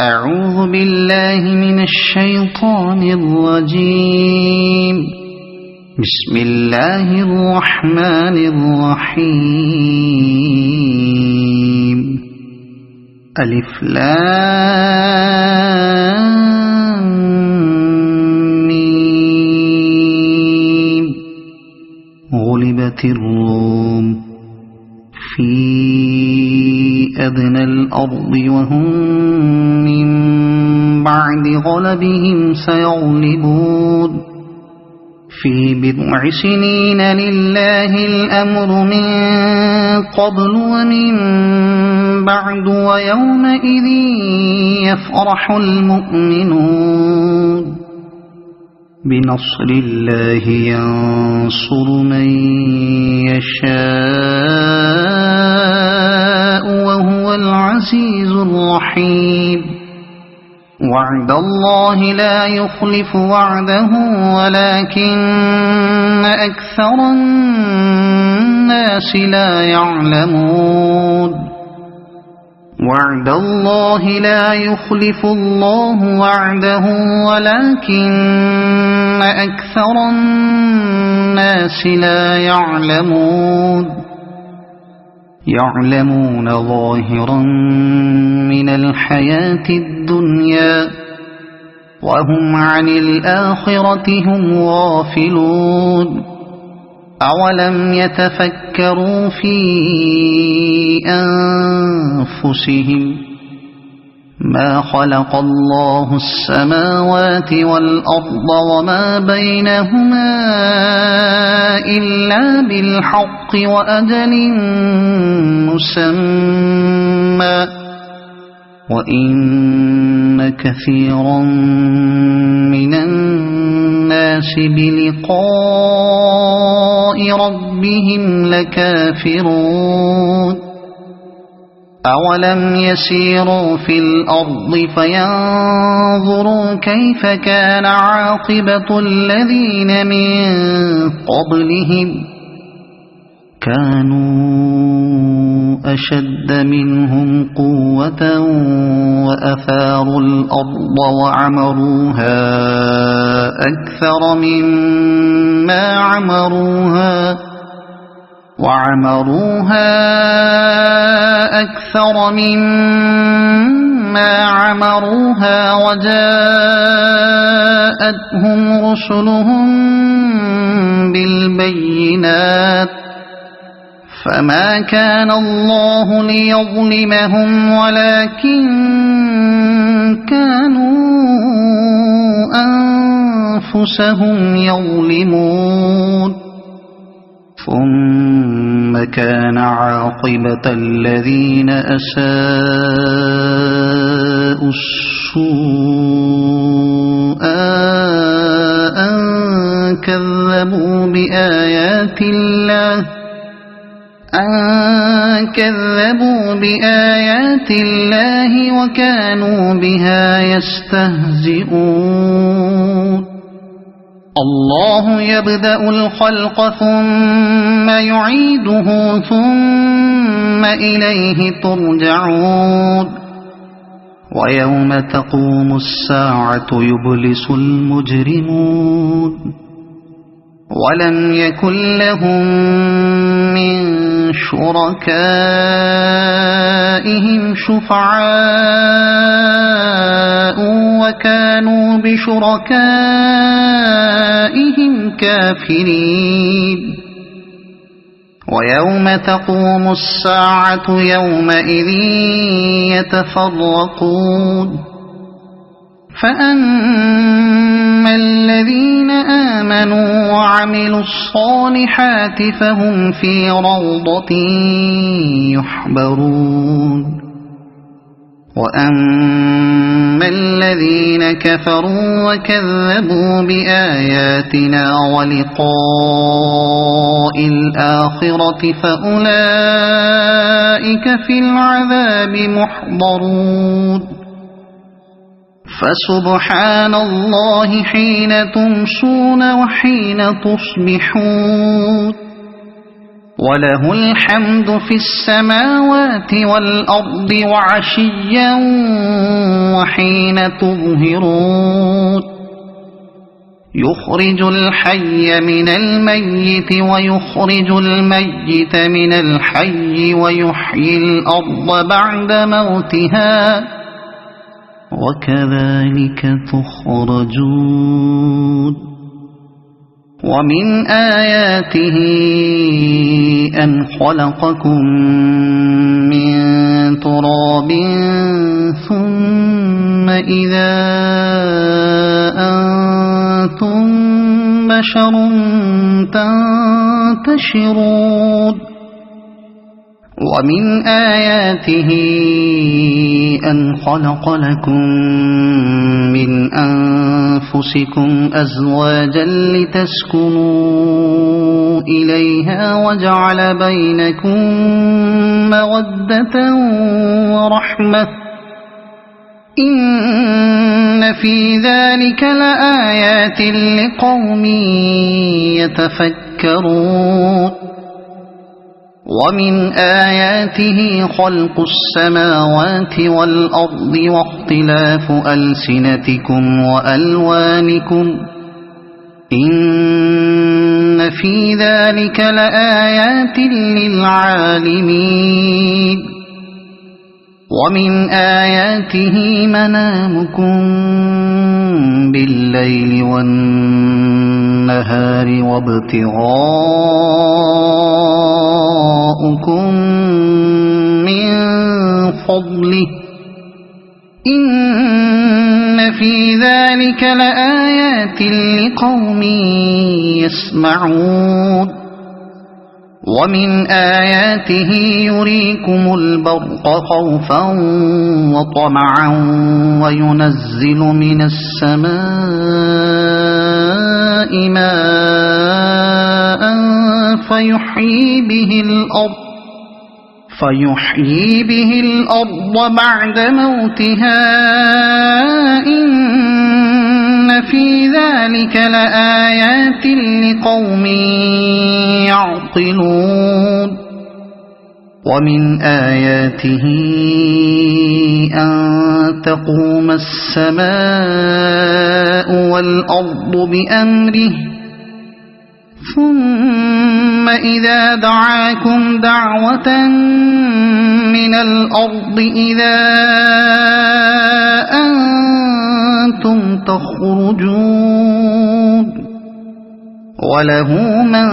أعوذ بالله من الشيطان الرجيم. بسم الله الرحمن الرحيم. ألف لام ميم. غلبت الروم في أدنى الأرض وهم من بعد غلبهم سيغلبون في بضع سنين لله الأمر من قبل ومن بعد ويومئذ يفرح المؤمنون بنصر الله ينصر من يشاء وهو العزيز الرحيم. وعد الله لا يخلف وعده ولكن أكثر الناس لا يعلمون. وعد الله لا يخلف الله وعده ولكن أكثر الناس لا يعلمون. يعلمون ظاهرا من الحياة الدنيا وهم عن الآخرة هم غافلون. أولم يتفكروا في أنفسهم ما خلق الله السماوات والأرض وما بينهما إلا بالحق وأجل مسمى وإن كثيرا من الناس بلقاء ربهم لكافرون. أولم يسيروا في الأرض فينظروا كيف كان عاقبة الذين من قبلهم كانوا أشد منهم قوة وأثاروا الأرض وعمروها أكثر مما عمروها وجاءتهم رسلهم بالبينات فما كان الله ليظلمهم ولكن كانوا أنفسهم يظلمون. ثم كان عاقبة الذين أساءوا السوء أن كذبوا بآيات الله وكانوا بها يستهزئون. الله يبدأ الخلق ثم يعيده ثم إليه ترجعون. ويوم تقوم الساعة يبلس المجرمون ولم يكن لهم من شركائهم شفعاء وكانوا بشركائهم كافرين. ويوم تقوم الساعة يومئذ يتفرقون فأما الذين آمنوا وعملوا الصالحات فهم في روضة يحبرون. وأما الذين كفروا وكذبوا بآياتنا ولقاء الآخرة فأولئك في العذاب محضرون. فسبحان الله حين تمسون وحين تصبحون وله الحمد في السماوات والأرض وعشيا وحين تظهرون يخرج الحي من الميت ويخرج الميت من الحي ويحيي الأرض بعد موتها وكذلك تخرجون ومن آياته أن خلقكم من تراب ثم إذا أنتم بشر تنتشرون ومن آياته أن خلق لكم من أنفسكم أزواجا لتسكنوا إليها وجعل بينكم مودة ورحمة إن في ذلك لآيات لقوم يتفكرون ومن آياته خلق السماوات والأرض واختلاف ألسنتكم وألوانكم إن في ذلك لآيات للعالمين ومن آياته منامكم بالليل والنهار وابتغاؤكم من فضله إن في ذلك لآيات لقوم يسمعون ومن آياته يريكم البرق خوفا وطمعا وينزل من السماء ماء فيحيي به الأرض بعد موتها إن في ذلك لآيات لقوم يعقلون ومن آياته أن تقوم السماء والأرض بأمره ثم إذا دعاكم دعوة من الأرض إذا أنتم تخرجون وله من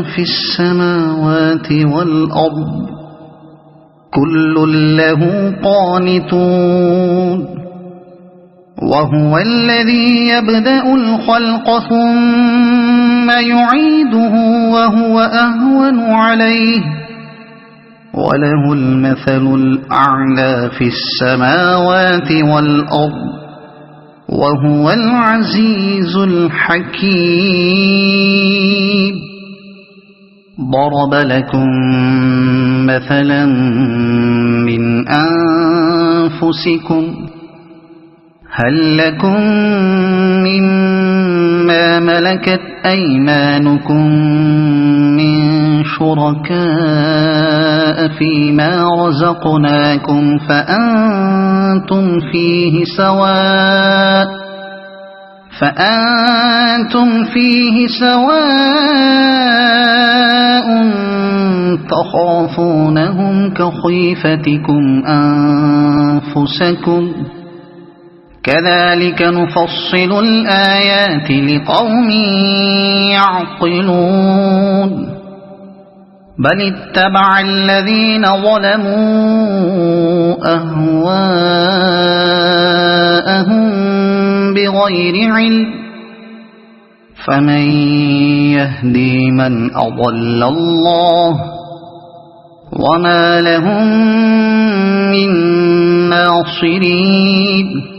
في السماوات والأرض كل له قانتون وهو الذي يبدأ الخلق ثم يعيده وهو أهون عليه وله المثل الأعلى في السماوات والأرض وهو العزيز الحكيم ضرب لكم مثلا من أنفسكم هل لكم مما ملكت أيمانكم من شركاء فيما رزقناكم فأنتم فيه سواء تخافونهم كخيفتكم أنفسكم كذلك نفصل الآيات لقوم يعقلون بل اتبع الذين ظلموا أهواءهم بغير علم فمن يهدي من أضل الله وما لهم من ناصرين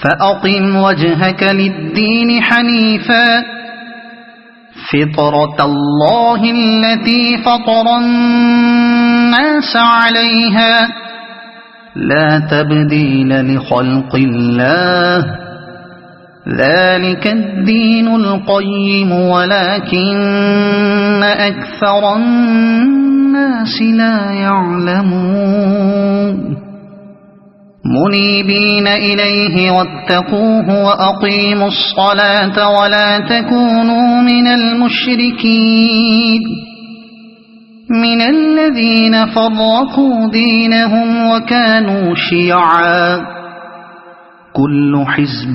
فأقم وجهك للدين حنيفا فطرة الله التي فطر الناس عليها لا تبديل لخلق الله ذلك الدين القيم ولكن أكثر الناس لا يعلمون منيبين إليه واتقوه وأقيموا الصلاة ولا تكونوا من المشركين من الذين فرقوا دينهم وكانوا شيعا كل حزب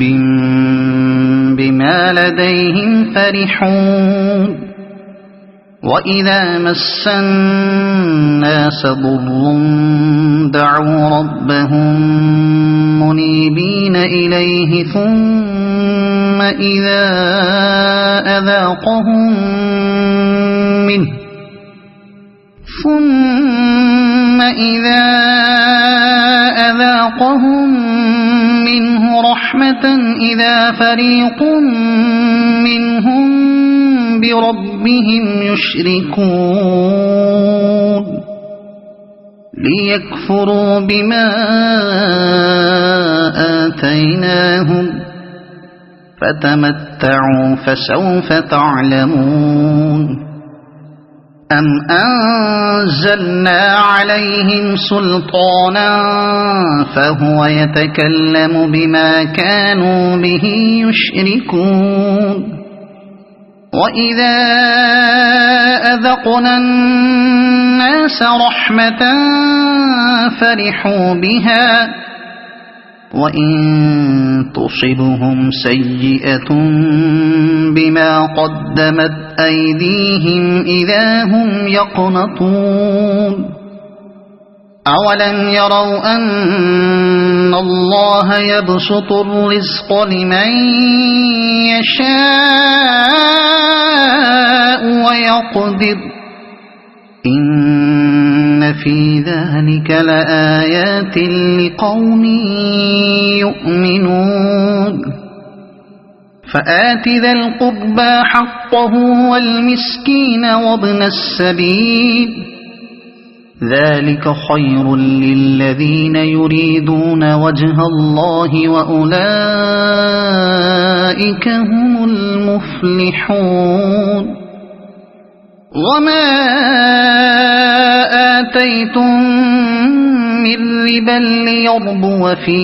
بما لديهم فرحون وإذا مس الناس ضر دعوا ربهم منيبين إليه ثم إذا أذاقهم منه رحمة إذا فريق منهم بربهم يشركون ليكفروا بما آتيناهم فتمتعوا فسوف تعلمون أم أنزلنا عليهم سلطانا فهو يتكلم بما كانوا به يشركون وإذا أذقنا الناس رحمة فرحوا بها وإن تصبهم سيئة بما قدمت أيديهم إذا هم يقنطون أولم يروا أن الله يبسط الرزق لمن يشاء ويقدر إن في ذلك لآيات لقوم يؤمنون فآت ذا القربى حقه والمسكين وابن السبيل ذلك خير للذين يريدون وجه الله وأولئك هم المفلحون وما آتيتم من ربا ليربو في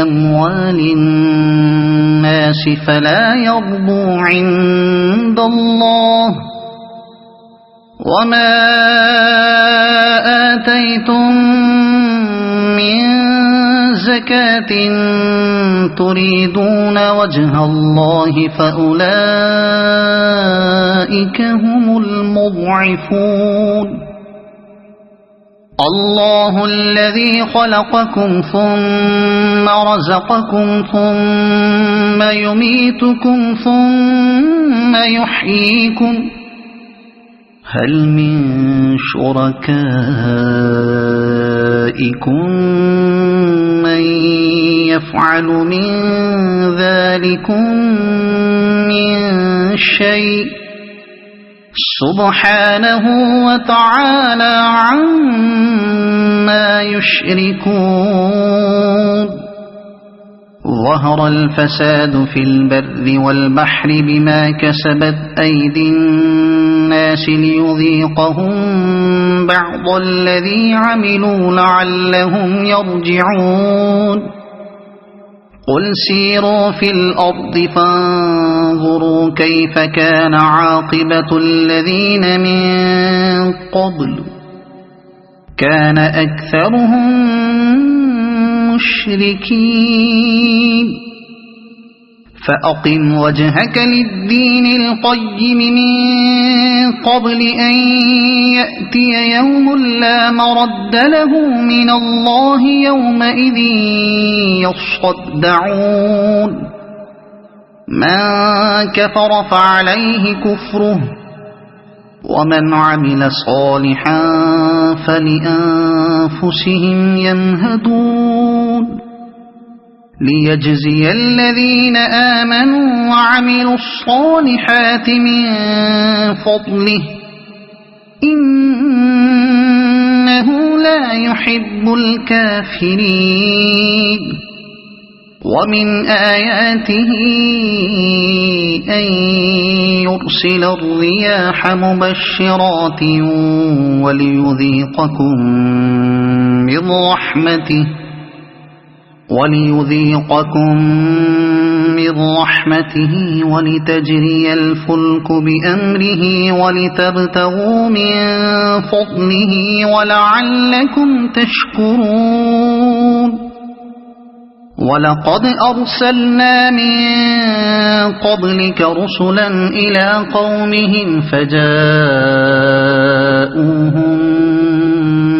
أموال الناس فلا يربو عند الله وما آتيتم من زكاة تريدون وجه الله فأولئك هم المضعفون الله الذي خلقكم ثم رزقكم ثم يميتكم ثم يحييكم هل من شركائكم من يفعل من ذلكم من شيء سبحانه وتعالى عما يشركون ظهر الفساد في البر والبحر بما كسبت أيدي الناس ليذيقهم بعض الذي عملوا لعلهم يرجعون قل سيروا في الأرض فانظروا كيف كان عاقبة الذين من قبل كان أكثرهم مشركين فأقم وجهك للدين القيم من قبل أن يأتي يوم لا مرد له من الله يومئذ يصدعون من كفر فعليه كفره ومن عمل صالحا فلأنفسهم يمهدون ليجزي الذين آمنوا وعملوا الصالحات من فضله إنه لا يحب الكافرين ومن آياته أن يرسل الرياح مبشرات وليذيقكم من رحمته وليذيقكم من رحمته ولتجري الفلك بأمره ولتبتغوا من فضله ولعلكم تشكرون ولقد أرسلنا من قبلك رسلا إلى قومهم فجاءوهم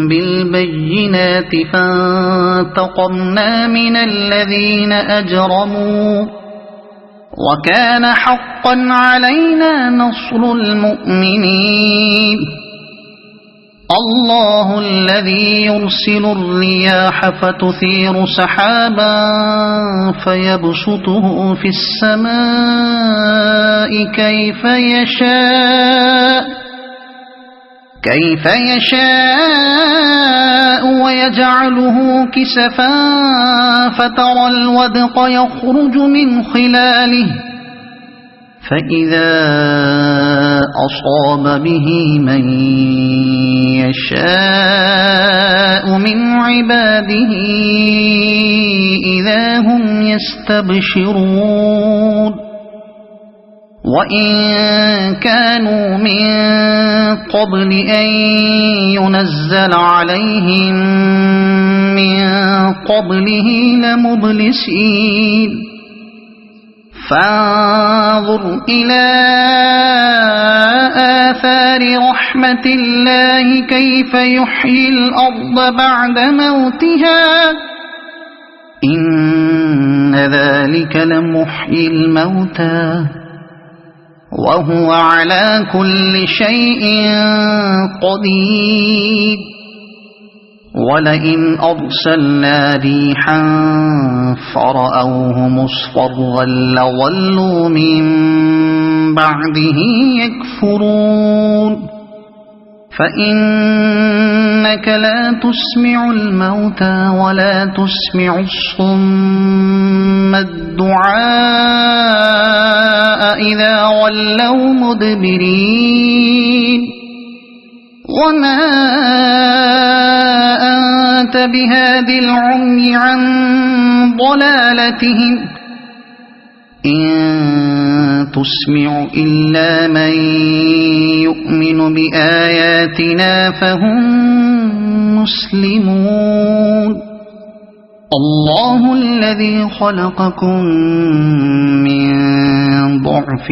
بالبينات فانتقمنا من الذين أجرموا وكان حقا علينا نصر المؤمنين الله الذي يرسل الرياح فتثير سحابا فيبسطه في السماء كيف يشاء ويجعله كسفا فترى الودق يخرج من خلاله فإذا أصاب به من يشاء من عباده إذا هم يستبشرون وإن كانوا من قبل أن ينزل عليهم من قبله لمبلسين فانظر إلى آثار رحمة الله كيف يحيي الأرض بعد موتها إن ذلك لمحيي الموتى وهو على كل شيء قدير ولئن أرسلنا ريحا فرأوه مصفرا لظلوا من بعده يكفرون فإنك لا تسمع الموتى ولا تسمع الصم الدعاء إذا ولوا مدبرين وما أنت بهاد العمي عن ضلالتهم إن تسمع إلا من يؤمن بآياتنا فهم مسلمون الله الذي خلقكم من ضعف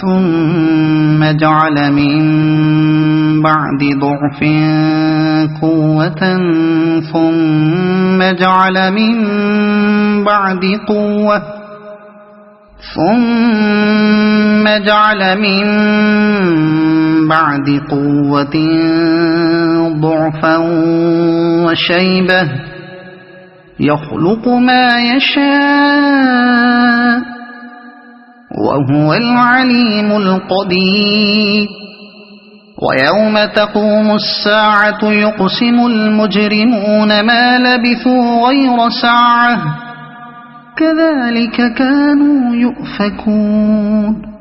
ثم جعل من بعد ضعف قوة ثم جعل من بعد قوة ضعفا وشيبة يخلق ما يشاء وهو العليم القدير ويوم تقوم الساعة يقسم المجرمون ما لبثوا غير ساعة كذلك كانوا يؤفكون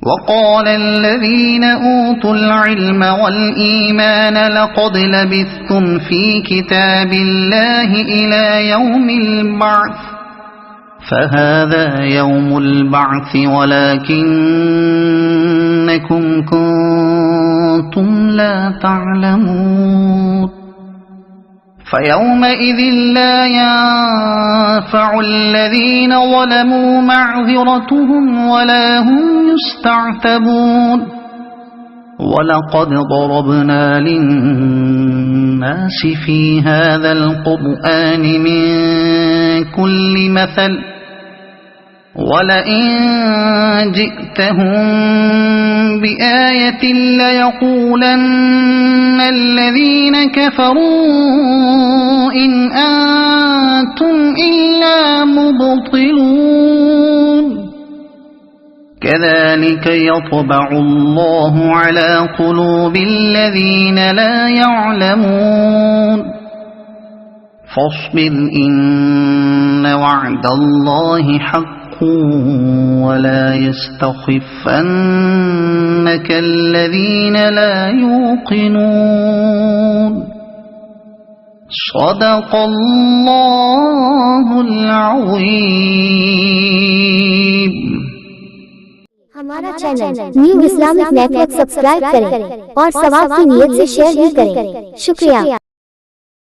وقال الذين أوتوا العلم والإيمان لقد لبثتم في كتاب الله إلى يوم البعث فهذا يوم البعث ولكنكم كنتم لا تعلمون فيومئذ لا ينفع الذين ظلموا معذرتهم ولا هم يستعتبون ولقد ضربنا للناس في هذا القرآن من كل مثل ولئن جئتهم بآية ليقولن الذين كفروا إن أنتم إلا مبطلون كذلك يطبع الله على قلوب الذين لا يعلمون فاصبر إن وعد الله حق ولا يستخفنك الذين لا يوقنون सदक़ल्लाहुल अज़ीम। हमारा channel new Islamic network subscribe करें और सवाब की नीयत से शेयर भी करें। शुक्रिया।